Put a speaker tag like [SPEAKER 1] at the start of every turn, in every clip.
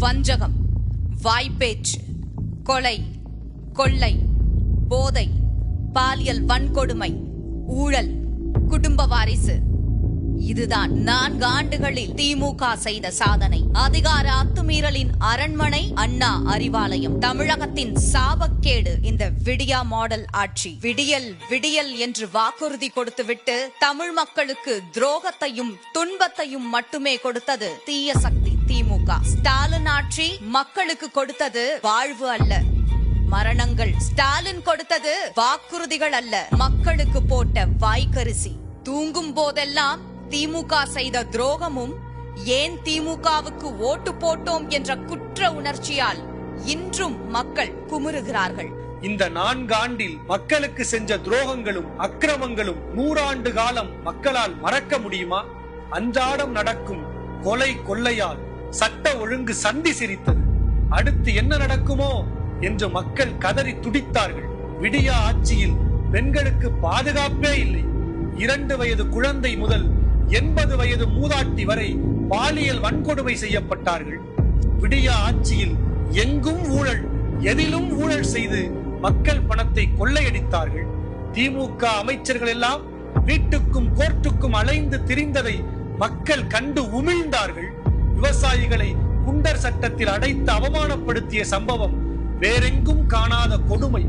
[SPEAKER 1] வஞ்சகம், வாய்ப்பேச்சு, கொலை, கொள்ளை, போதை, பாலியல் வன்கொடுமை, ஊழல், குடும்ப வாரிசு. இதுதான் 4 ஆண்டுகளில் திமுக செய்த சாதனை. அதிகார அத்துமீறலின் அரண்மனை அண்ணா அறிவாலயம். தமிழகத்தின் சாபக்கேடு இந்த விடியா மாடல் ஆட்சி. விடியல் விடியல் என்று வாக்குறுதி கொடுத்துவிட்டு தமிழ் மக்களுக்கு துரோகத்தையும் துன்பத்தையும் மட்டுமே கொடுத்தது தீய சக்தி திமுக. ஸ்டாலின் ஆட்சி மக்களுக்கு கொடுத்தது வாழ்வு அல்ல, மரணங்கள். ஸ்டாலின் கொடுத்தது வாக்குறுதிகள் அல்ல, மக்களுக்கு போட்ட வாய்க்கரிசி. தூங்கும் போதெல்லாம் திமுக செய்த துரோகமும், ஏன் திமுகவுக்கு ஓட்டு போட்டோம் என்ற குற்ற உணர்ச்சியால் இன்றும் மக்கள் குமுறுகிறார்கள்.
[SPEAKER 2] இந்த 4 ஆண்டில் மக்களுக்கு செஞ்ச துரோகங்களும் அக்கிரமங்களும் 100 ஆண்டு காலம் மக்களால் மறக்க முடியுமா? அன்றாடம் நடக்கும் கொலை கொள்ளையால் சட்ட ஒழுங்கு சந்தி சிரித்தது. அடுத்து என்ன நடக்குமோ என்று மக்கள் கதறி துடித்தார்கள். விடியா ஆட்சியில் பெண்களுக்கு பாதுகாப்பே இல்லை. 2 வயது குழந்தை முதல் 80 வயது மூதாட்டி வரை பாலியல் வன்கொடுமை செய்யப்பட்டார்கள். விடியா ஆட்சியில் எங்கும் ஊழல், எதிலும் ஊழல் செய்து மக்கள் பணத்தை கொள்ளையடித்தார்கள். திமுக அமைச்சர்கள் எல்லாம் வீட்டுக்கும் கோர்ட்டுக்கும் அலைந்து திரிந்ததை மக்கள் கண்டு உமிழ்ந்தார்கள். விவசாயிகளை குண்டர் சட்டத்தில் அடைத்து அவமானப்படுத்திய சம்பவம் வேறெங்கும் காணாத கொடுமை.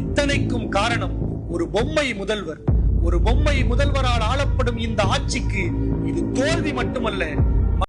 [SPEAKER 2] இத்தனைக்கும் காரணம் ஒரு பொம்மை முதல்வர். ஒரு பொம்மை முதல்வரால் ஆளப்படும் இந்த ஆட்சிக்கு இது தோல்வி மட்டுமல்ல,